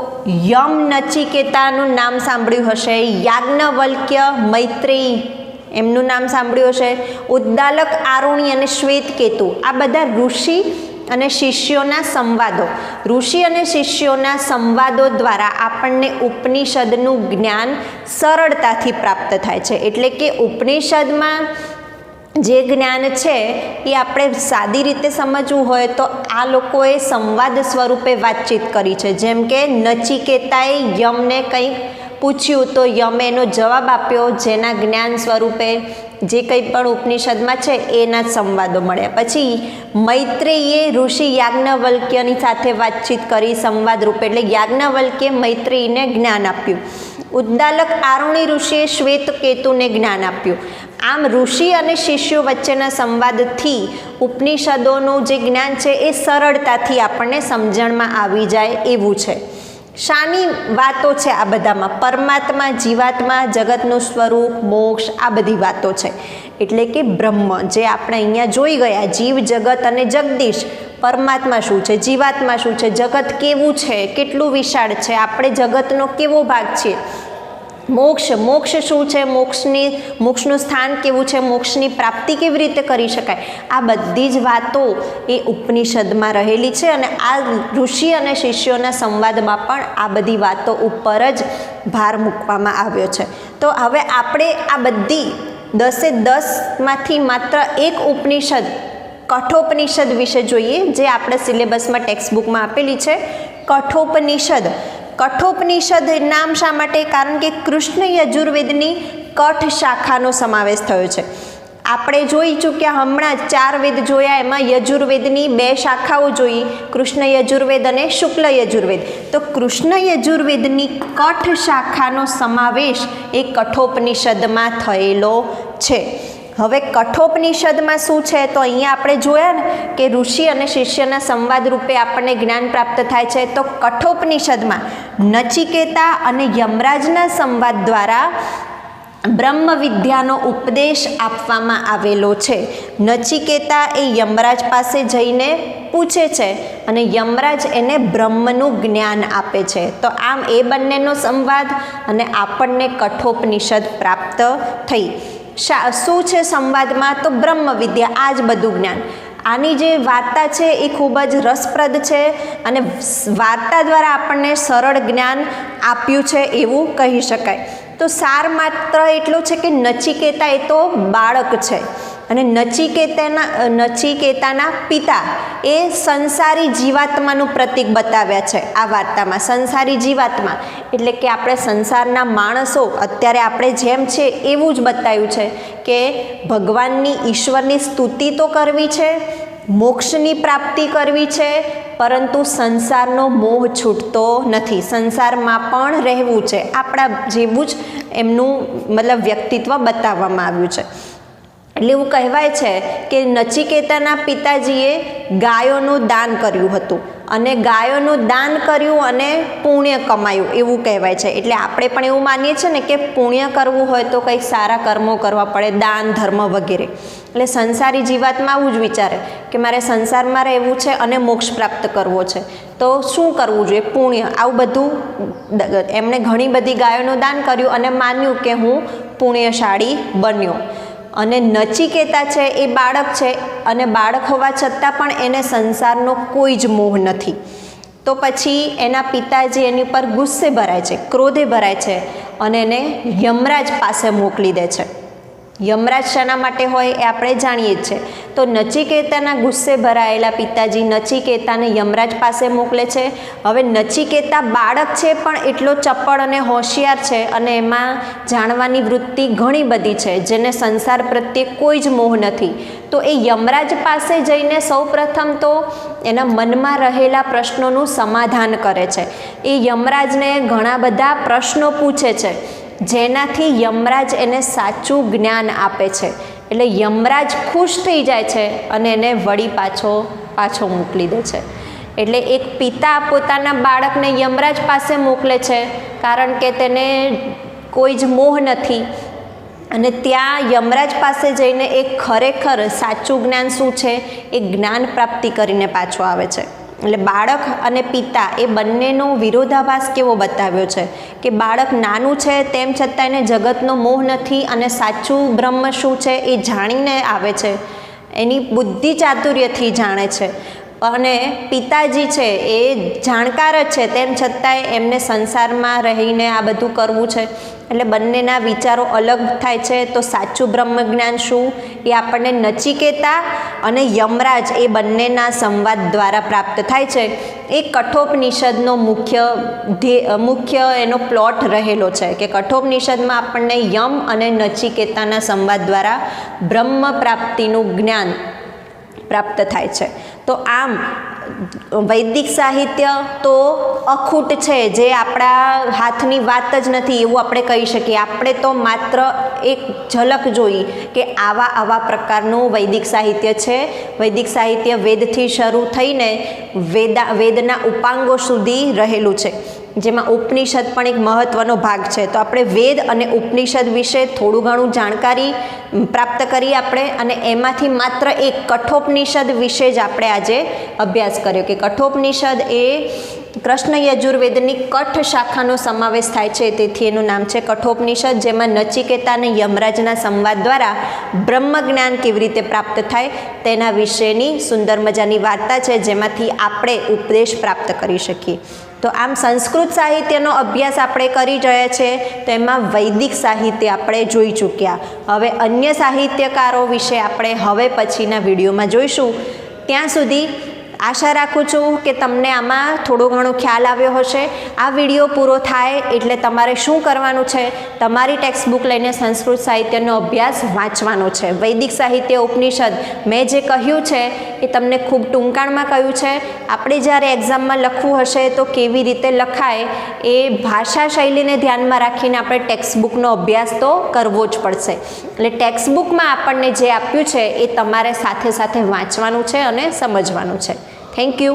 યમ નચિકેતાનું નામ સાંભળ્યું હશે, યાજ્ઞવલ્ક્ય, મૈત્રેયી એમનું નામ સાંભળ્યું હશે, ઉદ્દાલક, આરુણિ અને શ્વેતકેતુ. આ બધા ઋષિ અને શિષ્યોના સંવાદો, ઋષિ અને શિષ્યોના સંવાદો દ્વારા આપણને ઉપનિષદનું જ્ઞાન સરળતાથી પ્રાપ્ત થાય છે. એટલે કે ઉપનિષદમાં જે જ્ઞાન છે એ આપણે સાદી રીતે સમજવું હોય તો આ લોકોએ સંવાદ સ્વરૂપે વાતચીત કરી છે. જેમ કે નચિકેતાએ યમને કંઈક પૂછ્યું તો યમે એનો જવાબ આપ્યો, જેના જ્ઞાન સ્વરૂપે જે કંઈ પણ ઉપનિષદમાં છે એના જ સંવાદો મળ્યા. પછી મૈત્રેયીએ ઋષિ યાજ્ઞવલ્ક્યની સાથે વાતચીત કરી સંવાદ રૂપે, એટલે યાજ્ઞવલ્ક્યે મૈત્રેયીને જ્ઞાન આપ્યું. ઉદ્દાલક, આરુણિ ઋષિએ શ્વેતકેતુને જ્ઞાન આપ્યું. આમ ઋષિ અને શિષ્યો વચ્ચેના સંવાદથી ઉપનિષદોનું જે જ્ઞાન છે એ સરળતાથી આપણને સમજણમાં આવી જાય એવું છે. શાની વાતો છે આ બધામાં? પરમાત્મા, જીવાત્મા, જગતનું સ્વરૂપ, મોક્ષ, આ બધી વાતો છે. એટલે કે બ્રહ્મ, જે આપણે અહીંયા જોઈ ગયા, જીવ જગત અને જગદીશ. પરમાત્મા શું છે, જીવાત્મા શું છે, જગત કેવું છે, કેટલું વિશાળ છે, આપણે જગતનો કેવો ભાગ છે, મોક્ષ, મોક્ષ શું છે, મોક્ષનું સ્થાન કેવું છે, મોક્ષની પ્રાપ્તિ કેવી રીતે કરી શકાય, આ બધી જ વાતો એ ઉપનિષદમાં રહેલી છે. અને આ ઋષિ અને શિષ્યોના સંવાદમાં પણ આ બધી વાતો ઉપર જ ભાર મૂકવામાં આવ્યો છે. તો હવે આપણે આ બધી 10માંથી માત્ર એક ઉપનિષદ, કઠોપનિષદ વિશે જોઈએ, જે આપણે સિલેબસમાં ટેક્સ્ટબુકમાં આપેલી છે. કઠોપનિષદ. કઠોપનિષદ નામ શા માટે? કારણ કે કૃષ્ણ યજુર્વેદની કઠ શાખાનો સમાવેશ થયો છે. આપણે જોઈ ચૂક્યા હમણાં જ 4 વેદ જોયા, એમાં યજુર્વેદની 2 શાખાઓ જોઈ, કૃષ્ણ યજુર્વેદ અને શુક્લ યજુર્વેદ. તો કૃષ્ણ યજુર્વેદની કઠ શાખાનો સમાવેશ એ કઠોપનિષદમાં થયેલો છે. હવે કઠોપનિષદમાં શું છે તો અહીંયા આપણે જોયા ને કે ઋષિ અને શિષ્યના સંવાદ રૂપે આપણને જ્ઞાન પ્રાપ્ત થાય છે. તો કઠોપનિષદમાં નચિકેતા અને યમરાજના સંવાદ દ્વારા બ્રહ્મ વિદ્યાનો ઉપદેશ આપવામાં આવેલો છે. નચિકેતા એ યમરાજ પાસે જઈને પૂછે છે અને યમરાજ એને બ્રહ્મનું જ્ઞાન આપે છે. તો આમ એ બંનેનો સંવાદ અને આપણને કઠોપનિષદ પ્રાપ્ત થઈ. શું છે સંવાદમાં? તો બ્રહ્મ વિદ્યા, આ જ બધું જ્ઞાન. આની જે વાર્તા છે એ ખૂબ જ રસપ્રદ છે અને વાર્તા દ્વારા આપણને સરળ જ્ઞાન આપ્યું છે એવું કહી શકાય. તો સાર માત્ર એટલું છે કે નચિકેતા એ તો બાળક છે અને નચિકેતાના પિતા એ સંસારી જીવાત્માનું પ્રતીક બતાવ્યા છે આ વાર્તામાં. સંસારી જીવાત્મા એટલે કે આપણે સંસારના માણસો અત્યારે આપણે જેમ છે એવું જ બતાવ્યું છે કે ભગવાનની ઈશ્વરની સ્તુતિ તો કરવી છે, મોક્ષની પ્રાપ્તિ કરવી છે, પરંતુ સંસારનો મોહ છૂટતો નથી, સંસારમાં પણ રહેવું છે. આપણા જેવું જ એમનું મતલબ વ્યક્તિત્વ બતાવવામાં આવ્યું છે. એટલે એવું કહેવાય છે કે નચિકેતાના પિતાજીએ ગાયોનું દાન કર્યું હતું અને ગાયોનું દાન કર્યું અને પુણ્ય કમાયું એવું કહેવાય છે. એટલે આપણે પણ એવું માનીએ છીએ ને કે પુણ્ય કરવું હોય તો કંઈક સારા કર્મો કરવા પડે, દાન ધર્મ વગેરે. એટલે સંસારી જીવાતમાં આવું જ વિચારે કે મારે સંસારમાં રહેવું છે અને મોક્ષ પ્રાપ્ત કરવો છે, તો શું કરવું જોઈએ? પુણ્ય. આવું બધું એમણે ઘણી બધી ગાયોનું દાન કર્યું અને માન્યું કે હું પુણ્યશાળી બન્યો. અને નચિકેતા છે એ બાળક છે અને બાળક હોવા છતાં પણ એને સંસારનો કોઈ જ મોહ નથી. તો પછી એના પિતાજી એની પર ગુસ્સે ભરાય છે, ક્રોધે ભરાય છે અને એને યમરાજ પાસે મોકલી દે છે. યમરાજ શાના માટે હોય એ આપણે જાણીએ જ છે. તો નચિકેતાના ગુસ્સે ભરાયેલા પિતાજી નચિકેતાને યમરાજ પાસે મોકલે છે. હવે નચિકેતા બાળક છે પણ એટલો ચપળ અને હોશિયાર છે અને એમાં જાણવાની વૃત્તિ ઘણી બધી છે, જેને સંસાર પ્રત્યે કોઈ જ મોહ નથી. તો એ યમરાજ પાસે જઈને સૌપ્રથમ તો એના મનમાં રહેલા પ્રશ્નોનું સમાધાન કરે છે. એ યમરાજને ઘણા બધા પ્રશ્નો પૂછે છે જેનાથી યમરાજ એને સાચું જ્ઞાન આપે છે. એટલે યમરાજ ખુશ થઈ જાય છે અને એને વળી પાછો મોકલી દે છે. એટલે એક પિતા પોતાના બાળકને યમરાજ પાસે મોકલે છે કારણ કે તેને કોઈ જ મોહ નથી અને ત્યાં યમરાજ પાસે જઈને એ ખરેખર સાચું જ્ઞાન શું છે એ જ્ઞાન પ્રાપ્તિ કરીને પાછો આવે છે. એટલે બાળક અને પિતા એ બંનેનો વિરોધાભાસ કેવો બતાવ્યો છે કે બાળક નાનું છે તેમ છતાં એને જગતનો મોહ નથી અને સાચું બ્રહ્મ શું છે એ જાણીને આવે છે, એની બુદ્ધિ ચાતુર્યથી જાણે છે. અને પિતાજી છે એ જાણકાર જ છે તેમ છતાંય એમને સંસારમાં રહીને આ બધું કરવું છે. એટલે બંનેના વિચારો અલગ થાય છે. તો સાચું બ્રહ્મ જ્ઞાન શું એ આપણને નચિકેતા અને યમરાજ એ બંનેના સંવાદ દ્વારા પ્રાપ્ત થાય છે. એ કઠોપનિષદનો મુખ્ય એનો પ્લોટ રહેલો છે કે કઠોપનિષદમાં આપણને યમ અને નચિકેતાના સંવાદ દ્વારા બ્રહ્મ પ્રાપ્તિનું જ્ઞાન પ્રાપ્ત થાય છે. તો આમ વૈદિક સાહિત્ય તો અખૂટ છે, જે આપણા હાથની વાત જ નથી એવું આપણે કહી શકીએ. આપણે તો માત્ર એક ઝલક જોઈ કે આવા પ્રકારનું વૈદિક સાહિત્ય છે. વૈદિક સાહિત્ય વેદથી શરૂ થઈને વેદના ઉપાંગો સુધી રહેલું છે, જેમાં ઉપનિષદ પણ એક મહત્વનો ભાગ છે. તો આપણે વેદ અને ઉપનિષદ વિશે થોડું ઘણું જાણકારી પ્રાપ્ત કરી આપણે, અને એમાંથી માત્ર એક કઠોપનિષદ વિશે જ આપણે આજે અભ્યાસ કર્યો કે કઠોપનિષદ એ કૃષ્ણ યજુર્વેદની કઠ શાખાનો સમાવેશ થાય છે, તેથી એનું નામ છે કઠોપનિષદ, જેમાં નચિકેતા અને યમરાજના સંવાદ દ્વારા બ્રહ્મ જ્ઞાન કેવી રીતે પ્રાપ્ત થાય તેના વિશેની સુંદર મજાની વાર્તા છે, જેમાંથી આપણે ઉપદેશ પ્રાપ્ત કરી શકીએ. તો આમ સંસ્કૃત સાહિત્યનો અભ્યાસ આપણે કરી રહ્યા છીએ, તો એમાં વૈદિક સાહિત્ય આપણે જોઈ ચૂક્યા. હવે અન્ય સાહિત્યકારો વિશે આપણે હવે પછીના વિડીયોમાં જોઈશું. ત્યાં સુધી આશા રાખું છું કે તમને આમાં થોડો ઘણો ખ્યાલ આવ્યો હશે. આ વિડીયો પૂરો થાય એટલે તમારે શું કરવાનું છે, તમારી ટેક્સ્ટબુક લઈને સંસ્કૃત સાહિત્યનો અભ્યાસ વાંચવાનો છે. વૈદિક સાહિત્ય ઉપનિષદ મેં જે કહ્યું છે એ તમને ખૂબ ટૂંકાણમાં કહ્યું છે. આપણે જ્યારે એક્ઝામમાં લખવું હશે તો કેવી રીતે લખાય એ ભાષા શૈલીને ધ્યાનમાં રાખીને આપણે ટેક્સ્ટબુકનો અભ્યાસ તો કરવો જ પડશે. એટલે ટેક્સ્ટબુકમાં આપણને જે આપ્યું છે એ તમારે સાથે સાથે વાંચવાનું છે અને સમજવાનું છે. Thank you.